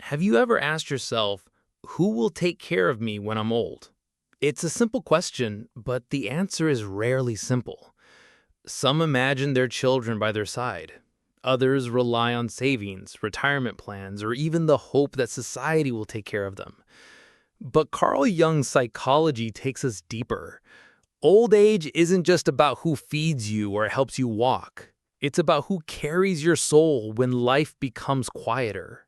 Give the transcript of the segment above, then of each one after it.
Have you ever asked yourself, who will take care of me when I'm old? It's a simple question, but the answer is rarely simple. Some imagine their children by their side. Others rely on savings, retirement plans, or even the hope that society will take care of them. But Carl Jung's psychology takes us deeper. Old age isn't just about who feeds you or helps you walk. It's about who carries your soul when life becomes quieter.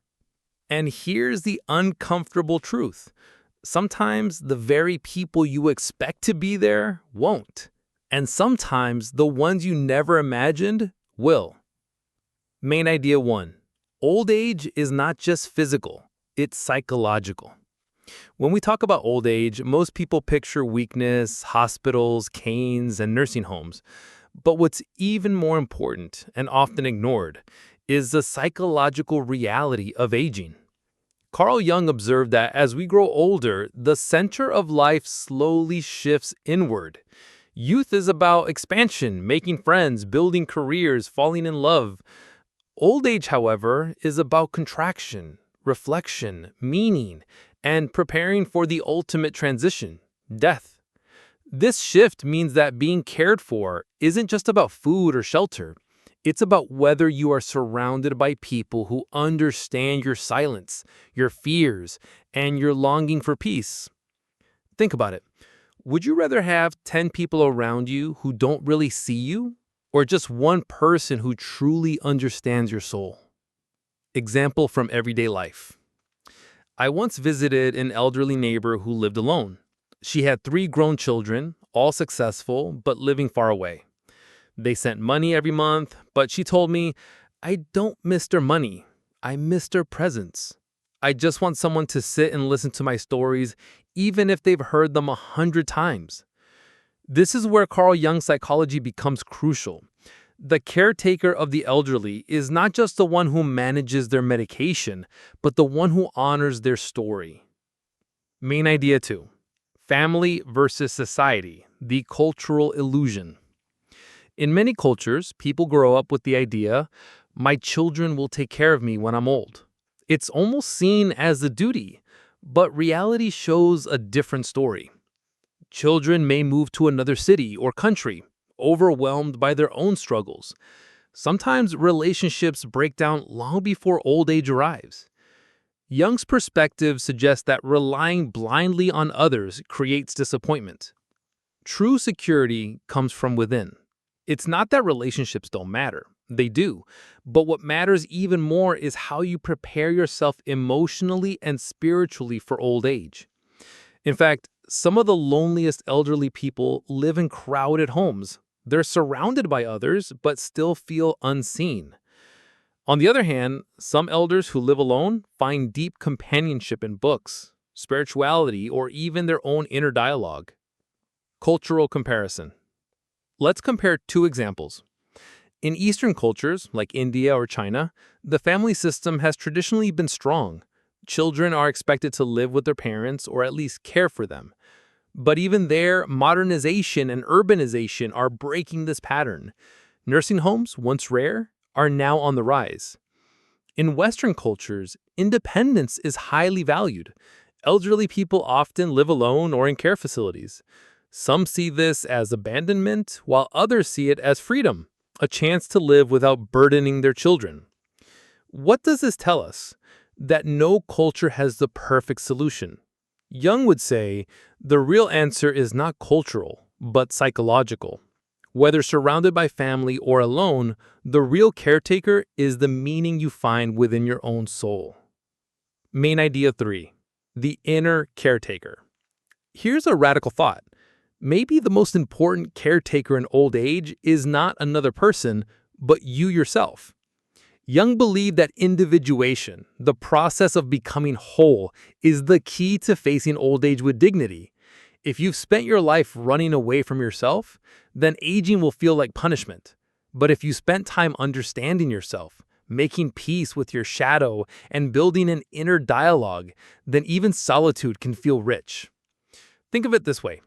And here's the uncomfortable truth. Sometimes the very people you expect to be there won't. And sometimes the ones you never imagined will. Main idea 1. Old age is not just physical, it's psychological. When we talk about old age, most people picture weakness, hospitals, canes, and nursing homes. But what's even more important, and often ignored, is the psychological reality of aging. Carl Jung observed that as we grow older, the center of life slowly shifts inward. Youth is about expansion, making friends, building careers, falling in love. Old age, however, is about contraction, reflection, meaning, and preparing for the ultimate transition, death. This shift means that being cared for isn't just about food or shelter. It's about whether you are surrounded by people who understand your silence, your fears, and your longing for peace. Think about it. Would you rather have 10 people around you who don't really see you, or just one person who truly understands your soul? Example from everyday life. I once visited an elderly neighbor who lived alone. She had 3 grown children, all successful, but living far away. They sent money every month, but she told me, I don't miss their money. I miss their presence. I just want someone to sit and listen to my stories, even if they've heard them 100 times. This is where Carl Jung's psychology becomes crucial. The caretaker of the elderly is not just the one who manages their medication, but the one who honors their story. Main idea 2. Family versus society, the cultural illusion. In many cultures, people grow up with the idea, my children will take care of me when I'm old. It's almost seen as a duty, but reality shows a different story. Children may move to another city or country, overwhelmed by their own struggles. Sometimes relationships break down long before old age arrives. Jung's perspective suggests that relying blindly on others creates disappointment. True security comes from within. It's not that relationships don't matter. They do. But what matters even more is how you prepare yourself emotionally and spiritually for old age. In fact, some of the loneliest elderly people live in crowded homes. They're surrounded by others, but still feel unseen. On the other hand, some elders who live alone find deep companionship in books, spirituality, or even their own inner dialogue. Cultural comparison. Let's compare 2 examples. In Eastern cultures, like India or China, the family system has traditionally been strong. Children are expected to live with their parents or at least care for them. But even there, modernization and urbanization are breaking this pattern. Nursing homes, once rare, are now on the rise. In Western cultures, independence is highly valued. Elderly people often live alone or in care facilities. Some see this as abandonment, while others see it as freedom, a chance to live without burdening their children. What does this tell us? That no culture has the perfect solution. Jung would say the real answer is not cultural, but psychological. Whether surrounded by family or alone, the real caretaker is the meaning you find within your own soul. Main idea 3. The inner caretaker. Here's a radical thought. Maybe the most important caretaker in old age is not another person, but you yourself. Jung believed that individuation, the process of becoming whole, is the key to facing old age with dignity. If you've spent your life running away from yourself, then aging will feel like punishment. But if you spent time understanding yourself, making peace with your shadow, and building an inner dialogue, then even solitude can feel rich. Think of it this way.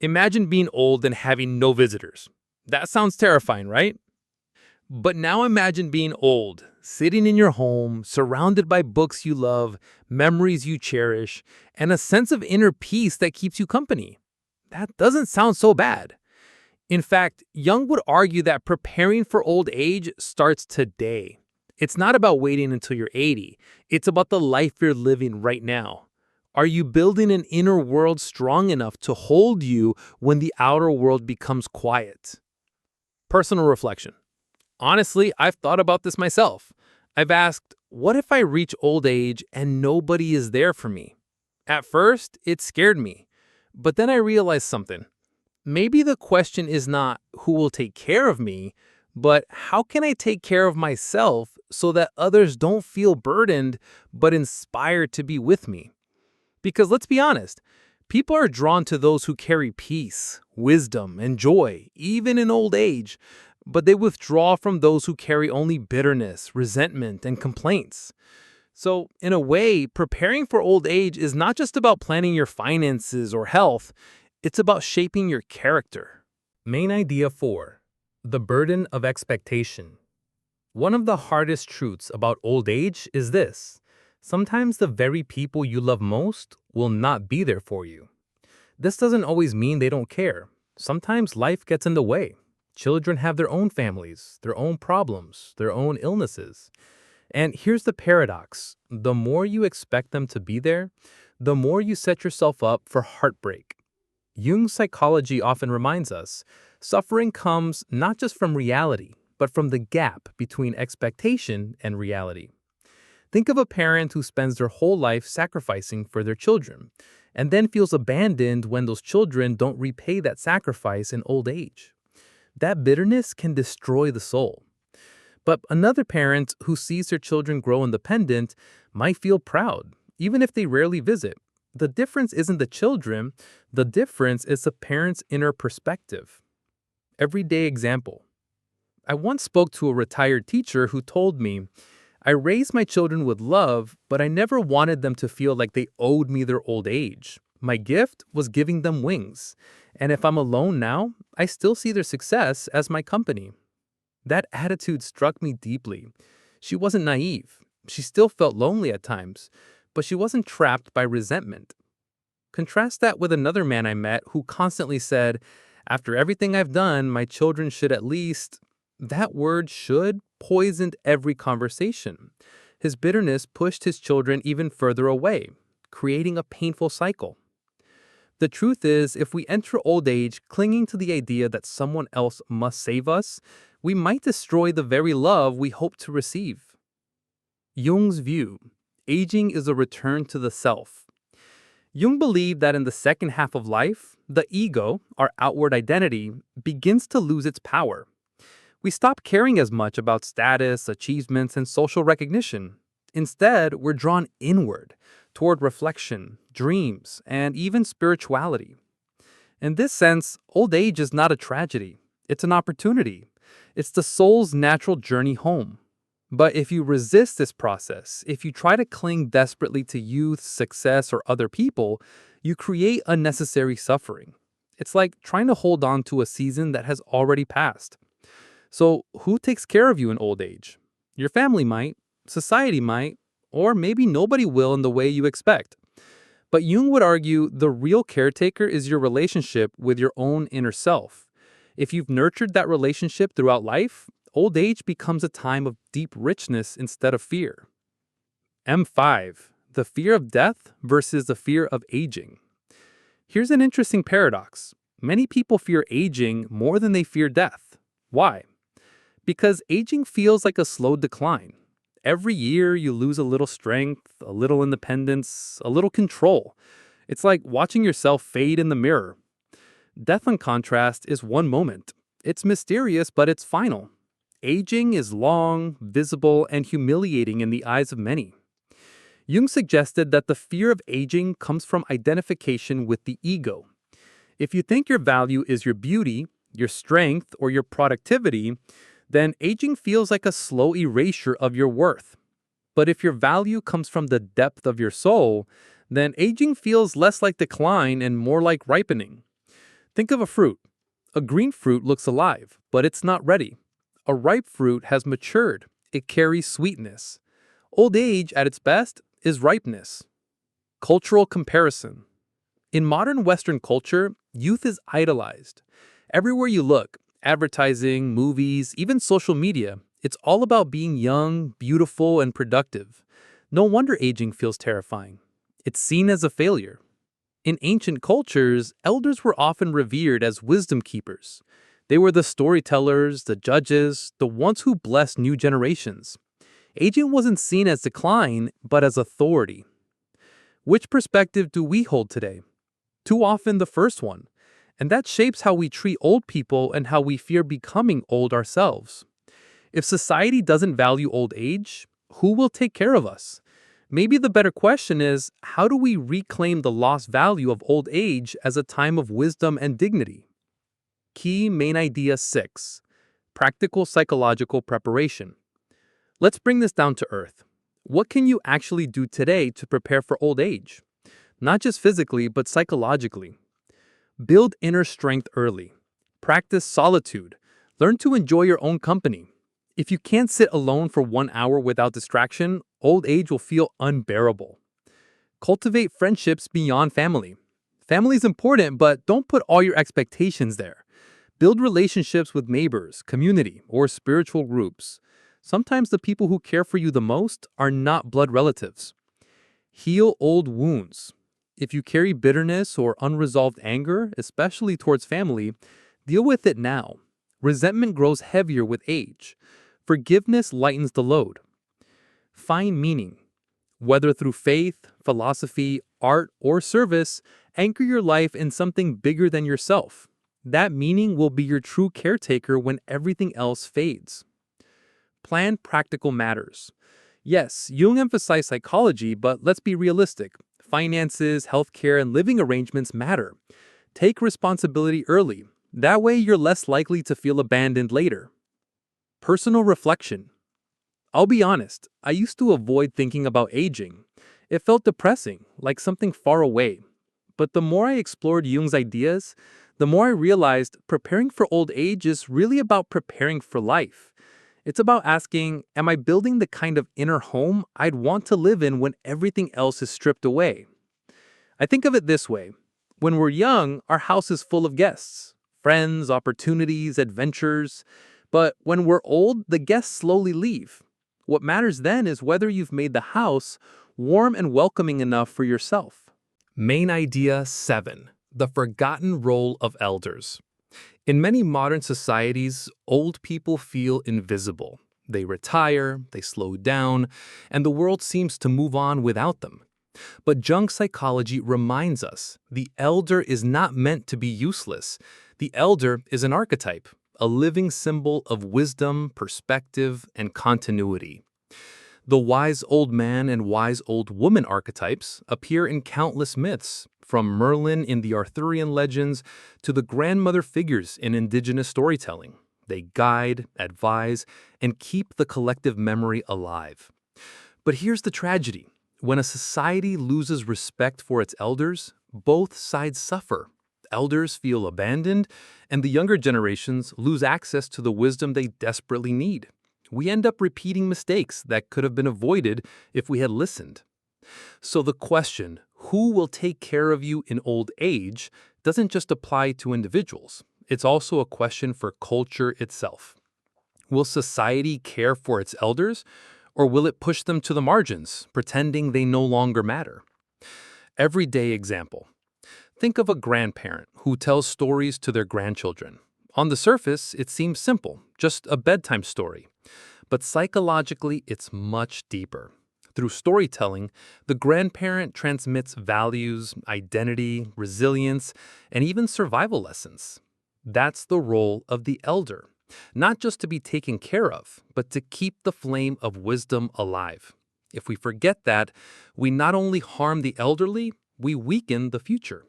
Imagine being old and having no visitors. That sounds terrifying, right? But now imagine being old, sitting in your home, surrounded by books you love, memories you cherish, and a sense of inner peace that keeps you company. That doesn't sound so bad. In fact, Jung would argue that preparing for old age starts today. It's not about waiting until you're 80. It's about the life you're living right now. Are you building an inner world strong enough to hold you when the outer world becomes quiet? Personal reflection. Honestly, I've thought about this myself. I've asked, what if I reach old age and nobody is there for me? At first, it scared me. But then I realized something. Maybe the question is not who will take care of me, but how can I take care of myself so that others don't feel burdened but inspired to be with me? Because let's be honest, people are drawn to those who carry peace, wisdom, and joy, even in old age, but they withdraw from those who carry only bitterness, resentment, and complaints. So, in a way, preparing for old age is not just about planning your finances or health, it's about shaping your character. Main idea 4. The burden of expectation. One of the hardest truths about old age is this. Sometimes the very people you love most will not be there for you. This doesn't always mean they don't care. Sometimes life gets in the way. Children have their own families, their own problems, their own illnesses. And here's the paradox. The more you expect them to be there, the more you set yourself up for heartbreak. Jung's psychology often reminds us, suffering comes not just from reality, but from the gap between expectation and reality. Think of a parent who spends their whole life sacrificing for their children, and then feels abandoned when those children don't repay that sacrifice in old age. That bitterness can destroy the soul. But another parent who sees their children grow independent might feel proud, even if they rarely visit. The difference isn't the children, the difference is the parent's inner perspective. Everyday example. I once spoke to a retired teacher who told me, I raised my children with love, but I never wanted them to feel like they owed me their old age. My gift was giving them wings. And if I'm alone now, I still see their success as my company. That attitude struck me deeply. She wasn't naive. She still felt lonely at times, but she wasn't trapped by resentment. Contrast that with another man I met who constantly said, after everything I've done, my children should at least... That word should poisoned every conversation. His bitterness pushed his children even further away, creating a painful cycle. The truth is, if we enter old age clinging to the idea that someone else must save us, we might destroy the very love we hope to receive. Jung's view, aging is a return to the self. Jung believed that in the second half of life, the ego, our outward identity, begins to lose its power. We stop caring as much about status, achievements, and social recognition. Instead, we're drawn inward, toward reflection, dreams, and even spirituality. In this sense, old age is not a tragedy. It's an opportunity. It's the soul's natural journey home. But if you resist this process, if you try to cling desperately to youth, success, or other people, you create unnecessary suffering. It's like trying to hold on to a season that has already passed. So who takes care of you in old age? Your family might, society might, or maybe nobody will in the way you expect. But Jung would argue the real caretaker is your relationship with your own inner self. If you've nurtured that relationship throughout life, old age becomes a time of deep richness instead of fear. M5. The fear of death versus the fear of aging. Here's an interesting paradox. Many people fear aging more than they fear death. Why? Because aging feels like a slow decline. Every year you lose a little strength, a little independence, a little control. It's like watching yourself fade in the mirror. Death, in contrast, is one moment. It's mysterious, but it's final. Aging is long, visible, and humiliating in the eyes of many. Jung suggested that the fear of aging comes from identification with the ego. If you think your value is your beauty, your strength, or your productivity, then aging feels like a slow erasure of your worth. But if your value comes from the depth of your soul, then aging feels less like decline and more like ripening. Think of a fruit. A green fruit looks alive, but it's not ready. A ripe fruit has matured. It carries sweetness. Old age, at its best, is ripeness. Cultural comparison. In modern Western culture, youth is idolized. Everywhere you look, advertising, movies, even social media, it's all about being young, beautiful, and productive. No wonder aging feels terrifying. It's seen as a failure. In ancient cultures, elders were often revered as wisdom keepers. They were the storytellers, the judges, the ones who blessed new generations. Aging wasn't seen as decline, but as authority. Which perspective do we hold today? Too often the first one. And that shapes how we treat old people and how we fear becoming old ourselves. If society doesn't value old age, who will take care of us? Maybe the better question is, how do we reclaim the lost value of old age as a time of wisdom and dignity? Key main idea 6. Practical psychological preparation. Let's bring this down to earth. What can you actually do today to prepare for old age? Not just physically, but psychologically. Build inner strength early. Practice solitude. Learn to enjoy your own company. If you can't sit alone for 1 hour without distraction, old age will feel unbearable. Cultivate friendships beyond family. Family is important, but don't put all your expectations there. Build relationships with neighbors, community, or spiritual groups. Sometimes the people who care for you the most are not blood relatives. Heal old wounds. If you carry bitterness or unresolved anger, especially towards family, deal with it now. Resentment grows heavier with age. Forgiveness lightens the load. Find meaning. Whether through faith, philosophy, art, or service, anchor your life in something bigger than yourself. That meaning will be your true caretaker when everything else fades. Plan practical matters. Yes, Jung emphasized psychology, but let's be realistic. Finances, healthcare, and living arrangements matter. Take responsibility early. That way you're less likely to feel abandoned later. Personal reflection. I'll be honest, I used to avoid thinking about aging. It felt depressing, like something far away. But the more I explored Jung's ideas, the more I realized preparing for old age is really about preparing for life. It's about asking, am I building the kind of inner home I'd want to live in when everything else is stripped away? I think of it this way. When we're young, our house is full of guests, friends, opportunities, adventures. But when we're old, the guests slowly leave. What matters then is whether you've made the house warm and welcoming enough for yourself. Main idea 7. The forgotten role of elders. In many modern societies, old people feel invisible. They retire, they slow down, and the world seems to move on without them. But Jung psychology reminds us the elder is not meant to be useless. The elder is an archetype, a living symbol of wisdom, perspective, and continuity. The wise old man and wise old woman archetypes appear in countless myths, from Merlin in the Arthurian legends to the grandmother figures in indigenous storytelling. They guide, advise, and keep the collective memory alive. But here's the tragedy. When a society loses respect for its elders, both sides suffer. Elders feel abandoned, and the younger generations lose access to the wisdom they desperately need. We end up repeating mistakes that could have been avoided if we had listened. So the question, who will take care of you in old age, doesn't just apply to individuals. It's also a question for culture itself. Will society care for its elders, or will it push them to the margins, pretending they no longer matter? Everyday example. Think of a grandparent who tells stories to their grandchildren. On the surface, it seems simple, just a bedtime story. But psychologically, it's much deeper. Through storytelling, the grandparent transmits values, identity, resilience, and even survival lessons. That's the role of the elder, not just to be taken care of, but to keep the flame of wisdom alive. If we forget that, we not only harm the elderly, we weaken the future.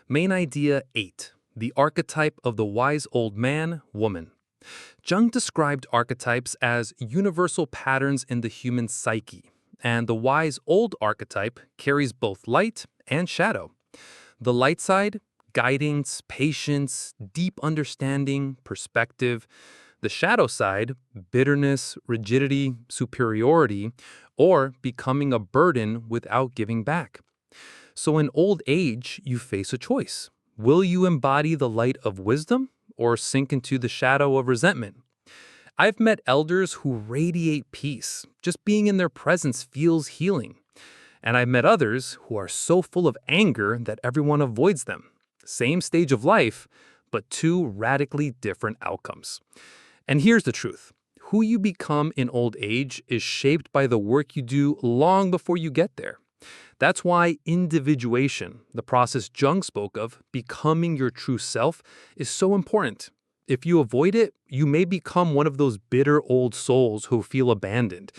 Main idea 8. The archetype of the wise old man, woman. Jung described archetypes as universal patterns in the human psyche, and the wise old archetype carries both light and shadow. The light side, guidance, patience, deep understanding, perspective. The shadow side, bitterness, rigidity, superiority, or becoming a burden without giving back. So in old age, you face a choice. Will you embody the light of wisdom or sink into the shadow of resentment? I've met elders who radiate peace. Just being in their presence feels healing. And I've met others who are so full of anger that everyone avoids them. Same stage of life, but two radically different outcomes. And here's the truth. Who you become in old age is shaped by the work you do long before you get there. That's why individuation, the process Jung spoke of, becoming your true self, is so important. If you avoid it, you may become one of those bitter old souls who feel abandoned.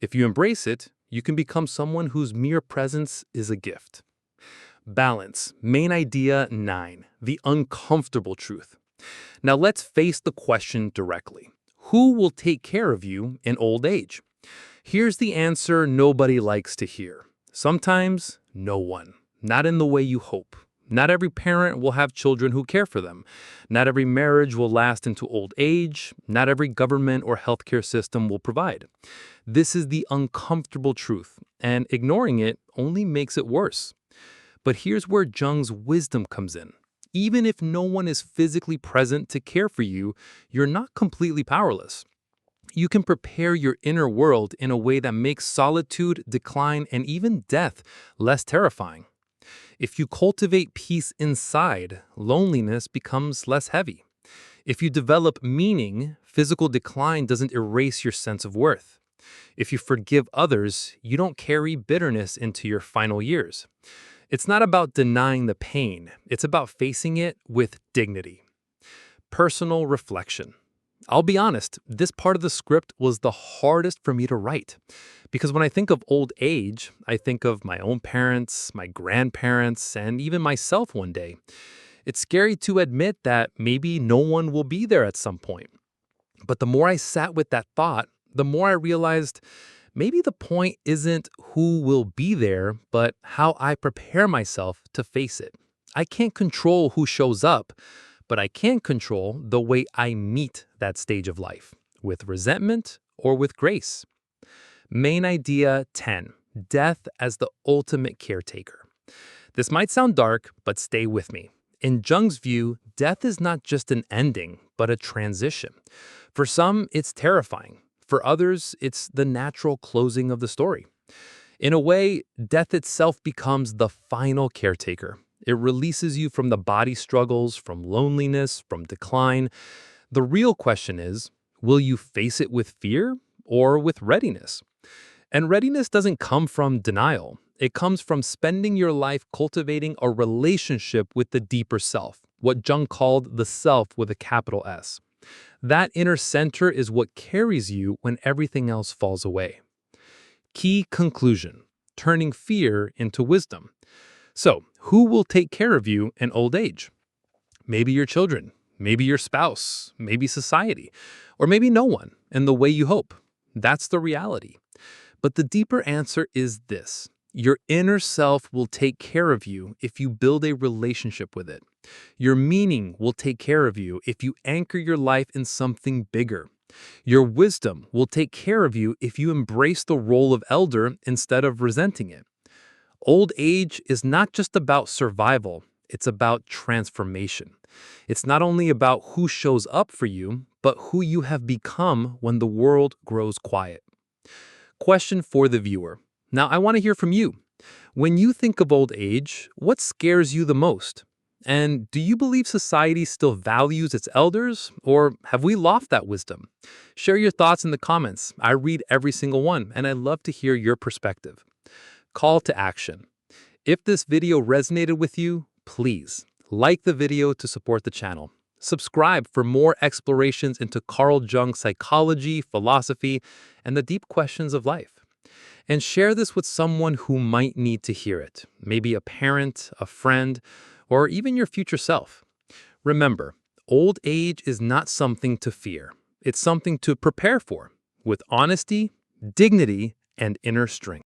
If you embrace it, you can become someone whose mere presence is a gift. Balance, main idea 9, the uncomfortable truth. Now let's face the question directly. Who will take care of you in old age? Here's the answer nobody likes to hear. Sometimes, no one. Not in the way you hope. Not every parent will have children who care for them. Not every marriage will last into old age. Not every government or healthcare system will provide. This is the uncomfortable truth, and ignoring it only makes it worse. But here's where Jung's wisdom comes in. Even if no one is physically present to care for you, you're not completely powerless. You can prepare your inner world in a way that makes solitude, decline, and even death less terrifying. If you cultivate peace inside, loneliness becomes less heavy. If you develop meaning, physical decline doesn't erase your sense of worth. If you forgive others, you don't carry bitterness into your final years. It's not about denying the pain, it's about facing it with dignity. Personal reflection. I'll be honest, this part of the script was the hardest for me to write. Because when I think of old age, I think of my own parents, my grandparents, and even myself one day. It's scary to admit that maybe no one will be there at some point. But the more I sat with that thought, the more I realized maybe the point isn't who will be there, but how I prepare myself to face it. I can't control who shows up, but I can control the way I meet that stage of life, with resentment or with grace. Main idea 10, death as the ultimate caretaker. This might sound dark, but stay with me. In Jung's view, death is not just an ending, but a transition. For some, it's terrifying. For others, it's the natural closing of the story. In a way, death itself becomes the final caretaker. It releases you from the body struggles, from loneliness, from decline. The real question is, will you face it with fear or with readiness? And readiness doesn't come from denial. It comes from spending your life cultivating a relationship with the deeper self, what Jung called the self with a capital S. That inner center is what carries you when everything else falls away. Key conclusion, turning fear into wisdom. So, who will take care of you in old age? Maybe your children, maybe your spouse, maybe society, or maybe no one in the way you hope. That's the reality. But the deeper answer is this. Your inner self will take care of you if you build a relationship with it. Your meaning will take care of you if you anchor your life in something bigger. Your wisdom will take care of you if you embrace the role of elder instead of resenting it. Old age is not just about survival, it's about transformation. It's not only about who shows up for you, but who you have become when the world grows quiet. Question for the viewer. Now, I want to hear from you. When you think of old age, what scares you the most? And do you believe society still values its elders, or have we lost that wisdom? Share your thoughts in the comments. I read every single one, and I love to hear your perspective. Call to action. If this video resonated with you, please like the video to support the channel. Subscribe for more explorations into Carl Jung's psychology, philosophy, and the deep questions of life. And share this with someone who might need to hear it, maybe a parent, a friend, or even your future self. Remember, old age is not something to fear. It's something to prepare for, with honesty, dignity, and inner strength.